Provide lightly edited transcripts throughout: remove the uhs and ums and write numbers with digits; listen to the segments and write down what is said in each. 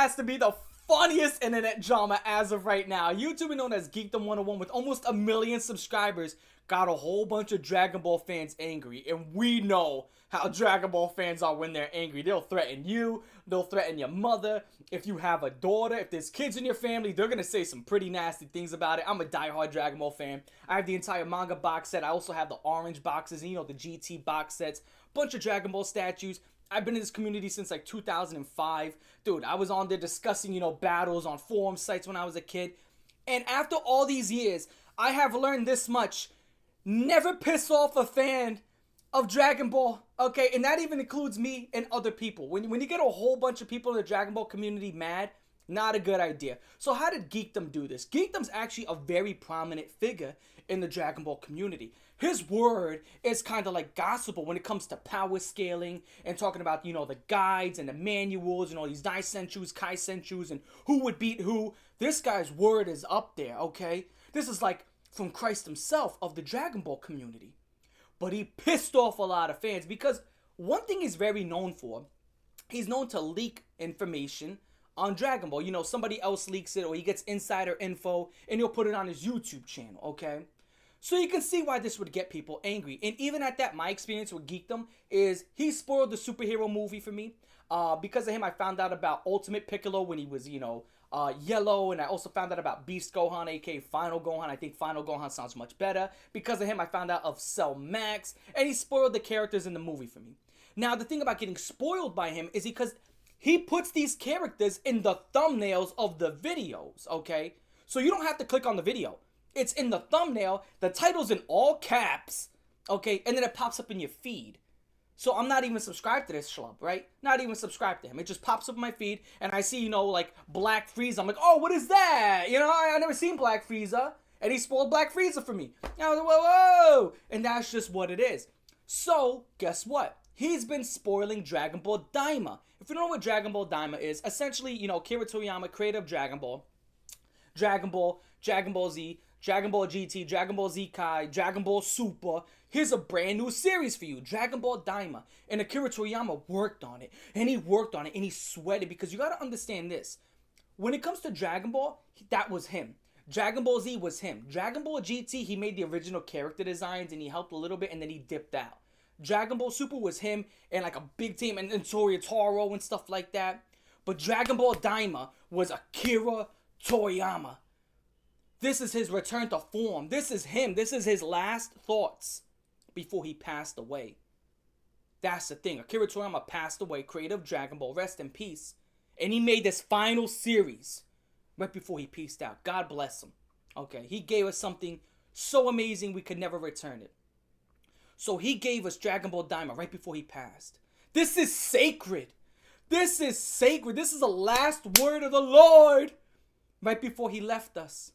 has to be the funniest internet drama as of right now. YouTuber known as Geekdom101 with almost 1 million subscribers got a whole bunch of Dragon Ball fans angry. And we know how Dragon Ball fans are when they're angry. They'll threaten you. They'll threaten your mother. If you have a daughter, if there's kids in your family, they're going to say some pretty nasty things about it. I'm a diehard Dragon Ball fan. I have the entire manga box set. I also have the orange boxes and, you know, the GT box sets. Bunch of Dragon Ball statues. I've been in this community since like 2005. Dude, I was on there discussing, you know, battles on forum sites when I was a kid. And after all these years, I have learned this much. Never piss off a fan of Dragon Ball, okay? And that even includes me and other people. When you get a whole bunch of people in the Dragon Ball community mad, not a good idea. So how did Geekdom do this? Geekdom's actually a very prominent figure in the Dragon Ball community. His word is kind of like gospel when it comes to power scaling and talking about, you know, the guides and the manuals and all these Daisenshu's, Kaisenshu's, and who would beat who. This guy's word is up there, okay? This is like from Christ himself of the Dragon Ball community. But he pissed off a lot of fans because one thing he's very known for, he's known to leak information on Dragon Ball. You know, somebody else leaks it or he gets insider info and he'll put it on his YouTube channel, okay? So you can see why this would get people angry. And even at that, my experience with Geekdom is he spoiled the superhero movie for me. Because of him, I found out about Ultimate Piccolo when he was, you know, yellow. And I also found out about Beast Gohan, aka Final Gohan. I think Final Gohan sounds much better. Because of him, I found out of Cell Max. And he spoiled the characters in the movie for me. Now, the thing about getting spoiled by him is because he puts these characters in the thumbnails of the videos, okay? So you don't have to click on the video. It's in the thumbnail, the title's in all caps, okay? And then it pops up in your feed. So I'm not even subscribed to this schlub, right? Not even subscribed to him. It just pops up in my feed, and I see, you know, like, Black Frieza. I'm like, oh, what is that? You know, I never seen Black Frieza. And he spoiled Black Frieza for me. And I was like, whoa, whoa. And that's just what it is. So, guess what? He's been spoiling Dragon Ball Daima. If you don't know what Dragon Ball Daima is, essentially, you know, Akira Toriyama, creator of Dragon Ball, Dragon Ball Z, Dragon Ball GT, Dragon Ball Z Kai, Dragon Ball Super. Here's a brand new series for you, Dragon Ball Daima. And Akira Toriyama worked on it. And he worked on it and he sweated because you got to understand this. When it comes to Dragon Ball, that was him. Dragon Ball Z was him. Dragon Ball GT, he made the original character designs and he helped a little bit and then he dipped out. Dragon Ball Super was him and like a big team and Toriataro and stuff like that. But Dragon Ball Daima was Akira Toriyama. This is his return to form. This is him. This is his last thoughts before he passed away. That's the thing. Akira Toriyama passed away, creator of Dragon Ball, rest in peace. And he made this final series right before he peaced out. God bless him. Okay, he gave us something so amazing we could never return it. So he gave us Dragon Ball Daima right before he passed. This is sacred. This is sacred. This is the last word of the Lord right before he left us.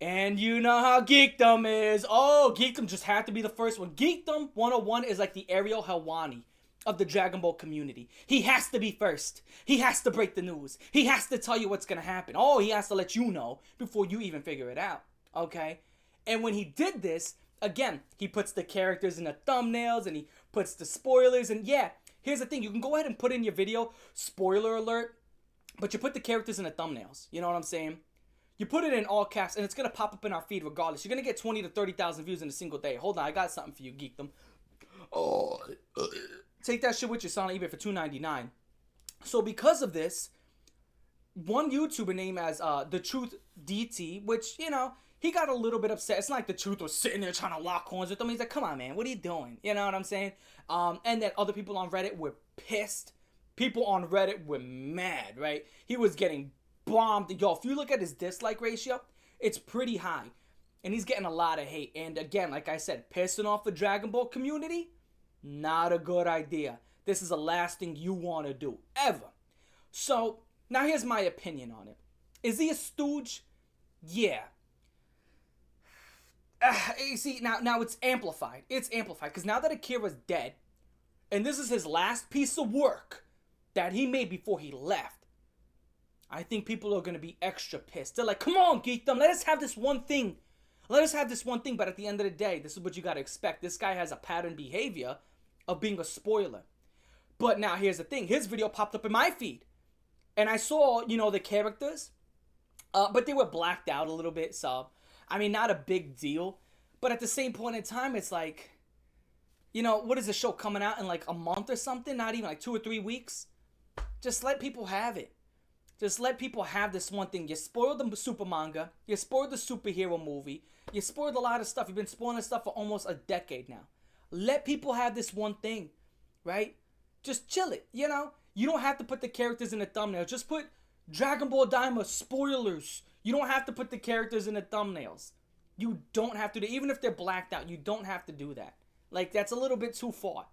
And you know how Geekdom is. Oh, Geekdom just had to be the first one. Geekdom101 is like the Ariel Helwani of the Dragon Ball community. He has to be first. He has to break the news. He has to tell you what's going to happen. Oh, he has to let you know before you even figure it out. Okay? And when he did this, again, he puts the characters in the thumbnails and he puts the spoilers. And yeah, here's the thing. You can go ahead and put in your video, spoiler alert, but you put the characters in the thumbnails. You know what I'm saying? You put it in all caps, and it's going to pop up in our feed regardless. You're going to get 20 to 30,000 views in a single day. Hold on, I got something for you, Geekdom. Oh, take that shit with you, son, on eBay for $2.99. So because of this, one YouTuber named as The Truth DT, which, you know, he got a little bit upset. It's not like The Truth was sitting there trying to lock horns with him. He's like, come on, man, what are you doing? You know what I'm saying? And then other people on Reddit were pissed. People on Reddit were mad, right? He was getting bombed. Yo, if you look at his dislike ratio, it's pretty high. And he's getting a lot of hate. And again, like I said, pissing off the Dragon Ball community, not a good idea. This is the last thing you want to do, ever. So, now here's my opinion on it. Is he a stooge? Yeah. You see, now it's amplified. It's amplified. Because now that Akira's dead, and this is his last piece of work that he made before he left, I think people are going to be extra pissed. They're like, come on, Geekdom, let us have this one thing. Let us have this one thing. But at the end of the day, this is what you got to expect. This guy has a pattern behavior of being a spoiler. But now here's the thing. His video popped up in my feed. And I saw, the characters, but they were blacked out a little bit. So, I mean, not a big deal. But at the same point in time, it's like, what is the show coming out in like a month or something? Not even like 2 or 3 weeks. Just let people have it. Just let people have this one thing. You spoiled the super manga. You spoiled the superhero movie. You spoiled a lot of stuff. You've been spoiling stuff for almost a decade now. Let people have this one thing, right? Just chill it, You don't have to put the characters in the thumbnail. Just put Dragon Ball Daima spoilers. You don't have to put the characters in the thumbnails. You don't have to. Even if they're blacked out, you don't have to do that. Like, that's a little bit too far.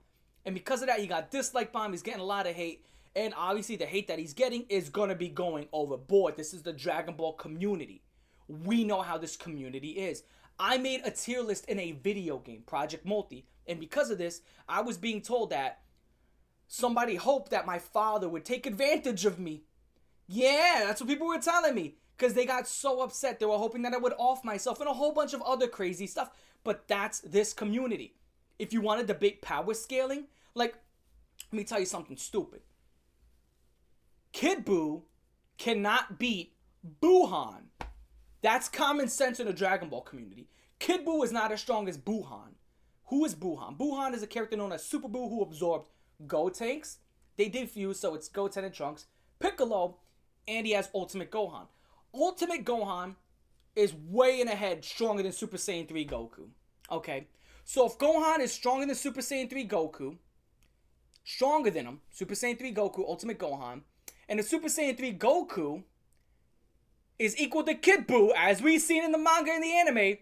And because of that, you got dislike bomb. He's getting a lot of hate. And obviously, the hate that he's getting is going to be going overboard. This is the Dragon Ball community. We know how this community is. I made a tier list in a video game, Project Multi. And because of this, I was being told that somebody hoped that my father would take advantage of me. Yeah, that's what people were telling me. Because they got so upset. They were hoping that I would off myself and a whole bunch of other crazy stuff. But that's this community. If you want to debate power scaling, like, let me tell you something stupid. Kid Buu cannot beat Buhan. That's common sense in the Dragon Ball community. Kid Buu is not as strong as Buhan. Who is Buhan? Buhan is a character known as Super Buu who absorbed Gotenks. They did fuse, so it's Goten and Trunks, Piccolo, and he has Ultimate Gohan. Ultimate Gohan is way in ahead, stronger than Super Saiyan 3 Goku. Okay, so if Gohan is stronger than Super Saiyan 3 Goku, stronger than him, Super Saiyan 3 Goku, Ultimate Gohan, and the Super Saiyan 3 Goku is equal to Kid Buu, as we've seen in the manga and the anime,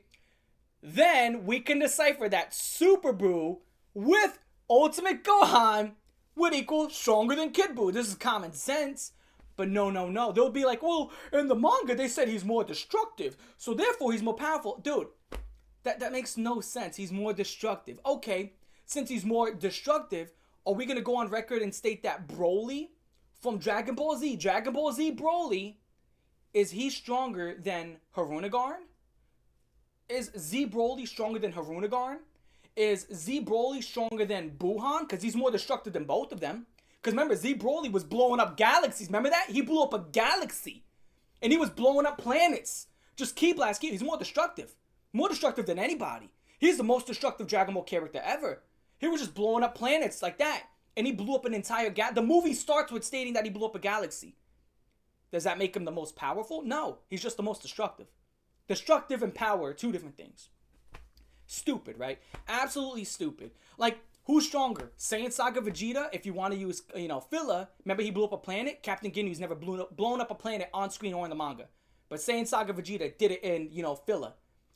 then we can decipher that Super Buu with Ultimate Gohan would equal stronger than Kid Buu. This is common sense. But no. They'll be like, well, in the manga, they said he's more destructive, so therefore he's more powerful. Dude, that makes no sense. He's more destructive. Okay, since he's more destructive, are we going to go on record and state that Broly from Dragon Ball Z Broly, is he stronger than Harunagarn? Is Z Broly stronger than Harunagarn? Is Z Broly stronger than Buhan? Because he's more destructive than both of them. Because remember, Z Broly was blowing up galaxies. Remember that? He blew up a galaxy. And he was blowing up planets. Just Ki Blast. He's more destructive. More destructive than anybody. He's the most destructive Dragon Ball character ever. He was just blowing up planets like that. And he blew up an entire galaxy. The movie starts with stating that he blew up a galaxy. Does that make him the most powerful? No. He's just the most destructive. Destructive and power are two different things. Stupid, right? Absolutely stupid. Like, who's stronger? Saiyan Saga Vegeta, if you want to use, filler. Remember he blew up a planet? Captain Ginu's never blown up a planet on screen or in the manga. But Saiyan Saga Vegeta did it in, filler.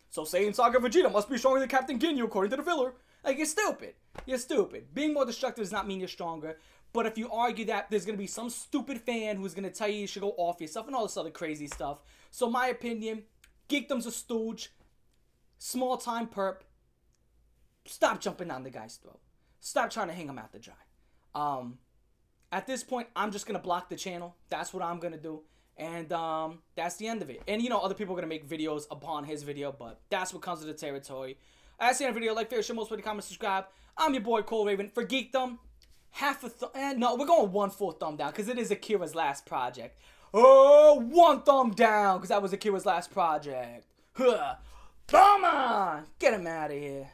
So Saiyan Saga Vegeta must be stronger than Captain Ginyu according to the filler. Like, you're stupid. You're stupid. Being more destructive does not mean you're stronger. But if you argue that, there's going to be some stupid fan who's going to tell you should go off yourself and all this other crazy stuff. So my opinion, Geekdom's a stooge. Small time perp. Stop jumping down the guy's throat. Stop trying to hang him out to dry. At this point, I'm just going to block the channel. That's what I'm going to do. And that's the end of it. And, other people are going to make videos upon his video, but that's what comes with the territory. That's the end of the video. Like, favorite, share, most, comment, subscribe. I'm your boy, Cole Raven. For Geekdom, half a thumb. No, we're going 1 full thumb down because it is Akira's last project. Oh, 1 thumb down because that was Akira's last project. Huh. Come on. Get him out of here.